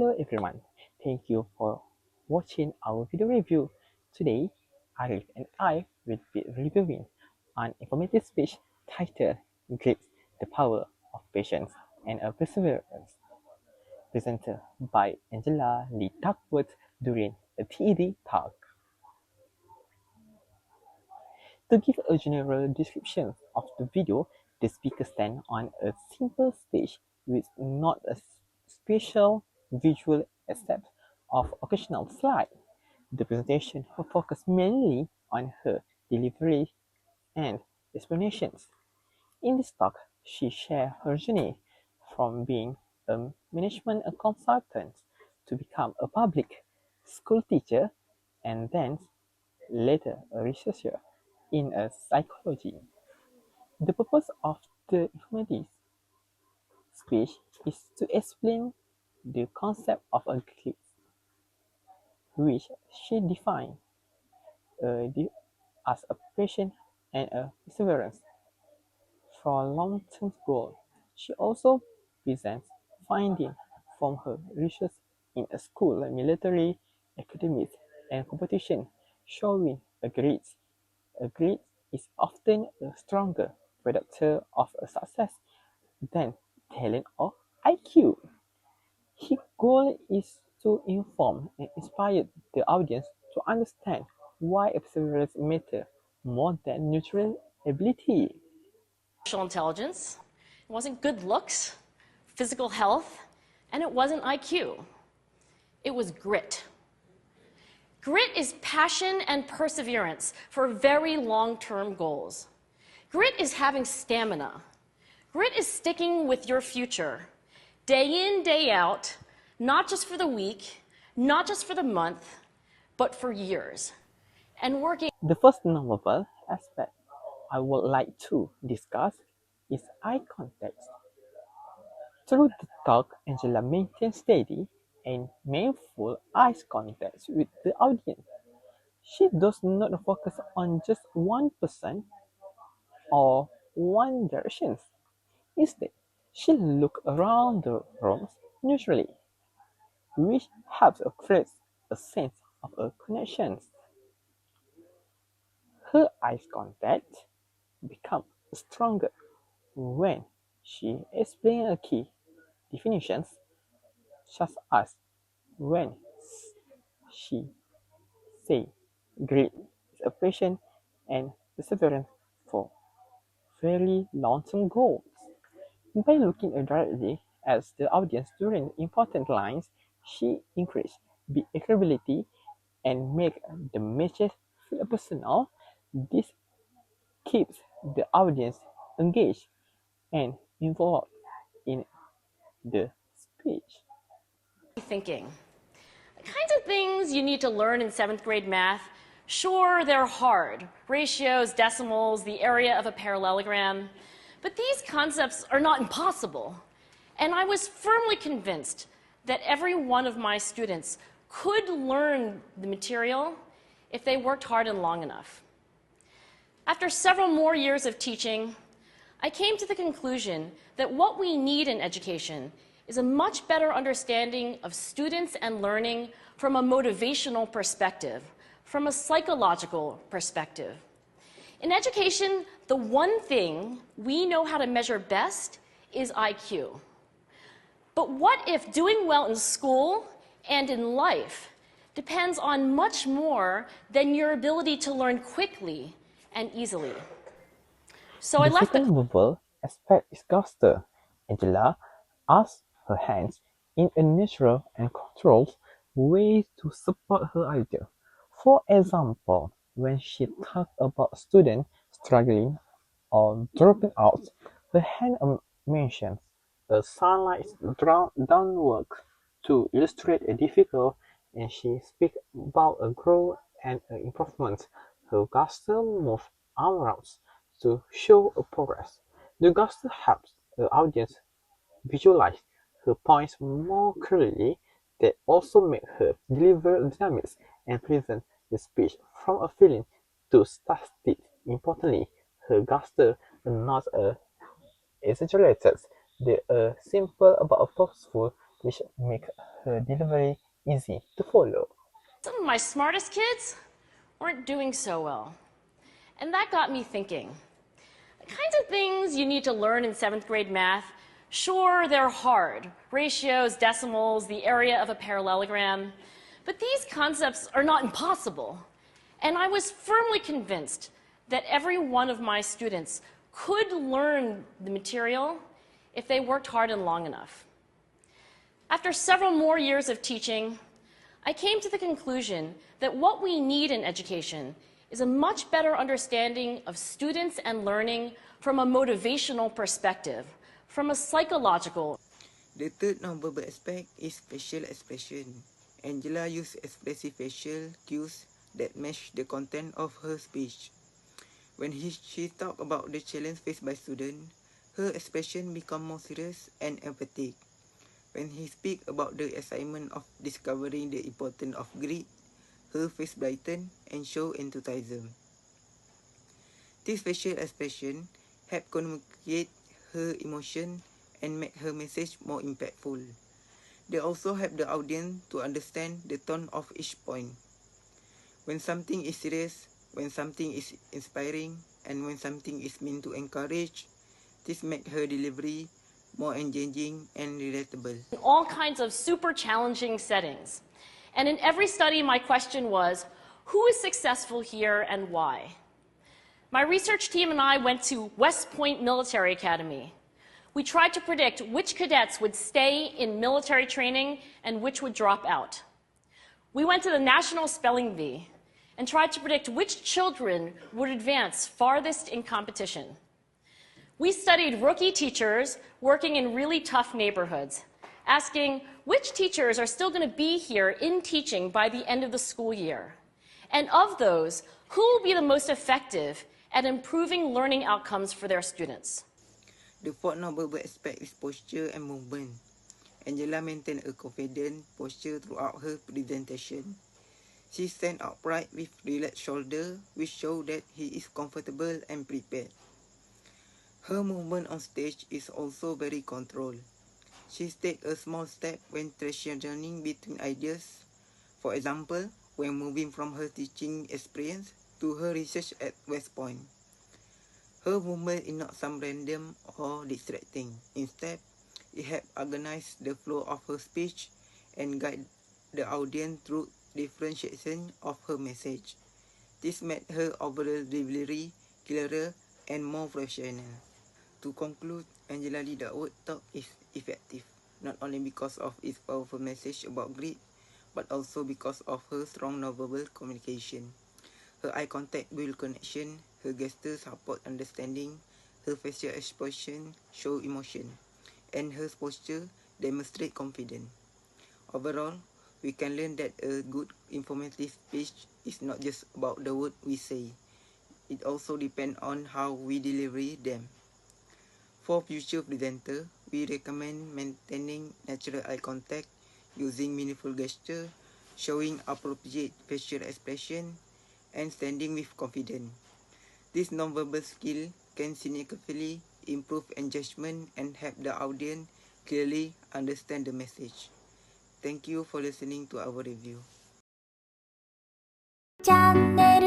Hello everyone, thank you for watching our video review. Today, Arif and I will be reviewing an informative speech titled Grit, the Power of Patience and Perseverance, presented by Angela Lee Duckworth during a TED talk. To give a general description of the video, the speaker stands on a simple stage with not a special visual except of occasional slide. The presentation focused mainly on her delivery and explanations. In this talk, she shared her journey from being a management consultant to become a public school teacher and then later a researcher in psychology. The purpose of the informative speech is to explain the concept of a glitch, which she defined as a passion and a perseverance for a long-term goal. She also presents findings from her research in a school, military, academics, and competition, showing a grit is often a stronger predictor of a success than talent or IQ. His goal is to inform and inspire the audience to understand why perseverance matters more than natural ability. Emotional intelligence, it wasn't good looks, physical health, and it wasn't IQ. It was grit. Grit is passion and perseverance for very long-term goals. Grit is having stamina. Grit is sticking with your future, day in, day out, not just for the week, not just for the month, but for years. And working. The first notable aspect I would like to discuss is eye contact. Through the talk, Angela maintains steady and mindful eye contact with the audience. She does not focus on just one person or one direction. Instead, she looks around the room neutrally, which helps create a sense of a connection. Her eye contact becomes stronger when she explains a key definitions, such as when she say grit is a passion and perseverance for very long-term goals. By looking directly at the audience during important lines, she increases credibility and make the message feel personal. This keeps the audience engaged and involved in the speech. Thinking. The kinds of things you need to learn in 7th grade math, sure, they're hard. Ratios, decimals, the area of a parallelogram. But these concepts are not impossible. And I was firmly convinced that every one of my students could learn the material if they worked hard and long enough. After several more years of teaching, I came to the conclusion that what we need in education is a much better understanding of students and learning from a motivational perspective, from a psychological perspective. In education, the one thing we know how to measure best is IQ. But what if doing well in school and in life depends on much more than your ability to learn quickly and easily? So I left the second notable aspect is gesture. Angela asks her hands in a natural and controlled way to support her idea. For example, when she talks about students struggling or dropping out, her hand mentions a sunlight downward to illustrate a difficult, and she speaks about a growth and an improvement. Her gesture moves arms to show a progress. The gesture helps the audience visualize her points more clearly. They also make her deliver dynamics and present the speech from a feeling to static. Importantly, her gesture are not exaggerated. They are simple but purposeful, which make her delivery easy to follow. Some of my smartest kids weren't doing so well. And that got me thinking. The kinds of things you need to learn in seventh grade math, sure, they're hard. Ratios, decimals, the area of a parallelogram. But these concepts are not impossible. And I was firmly convinced that every one of my students could learn the material if they worked hard and long enough. After several more years of teaching, I came to the conclusion that what we need in education is a much better understanding of students and learning from a motivational perspective, from a psychological. The third nonverbal aspect is facial expression. Angela used expressive facial cues that match the content of her speech. When she talked about the challenge faced by students, her expression became more serious and emphatic. When he speak about the assignment of discovering the importance of grit, her face brightened and showed enthusiasm. This facial expression helped communicate her emotion and make her message more impactful. They also help the audience to understand the tone of each point. When something is serious, when something is inspiring, and when something is meant to encourage, this makes her delivery more engaging and relatable. In all kinds of super challenging settings. And in every study, my question was, who is successful here and why? My research team and I went to West Point Military Academy. We tried to predict which cadets would stay in military training and which would drop out. We went to the National Spelling Bee and tried to predict which children would advance farthest in competition. We studied rookie teachers working in really tough neighborhoods, asking which teachers are still going to be here in teaching by the end of the school year. And of those, who will be the most effective at improving learning outcomes for their students? The fourth nonverbal aspect is posture and movement. Angela maintained a confident posture throughout her presentation. She stands upright with relaxed shoulders, which show that he is comfortable and prepared. Her movement on stage is also very controlled. She takes a small step when transitioning between ideas. For example, when moving from her teaching experience to her research at West Point. Her movement is not some random or distracting. Instead, it helps organize the flow of her speech and guide the audience through different sections of her message. This made her overall delivery clearer and more professional. To conclude, Angela Lee Duckworth talk is effective, not only because of its powerful message about grit, but also because of her strong nonverbal communication. Her eye contact build connection, her gestures support understanding, her facial expression show emotion, and her posture demonstrate confidence. Overall, we can learn that a good informative speech is not just about the words we say. It also depends on how we deliver them. For future presenters, we recommend maintaining natural eye contact, using meaningful gestures, showing appropriate facial expression, and standing with confidence. This nonverbal skill can significantly improve engagement and help the audience clearly understand the message. Thank you for listening to our review. チャンネル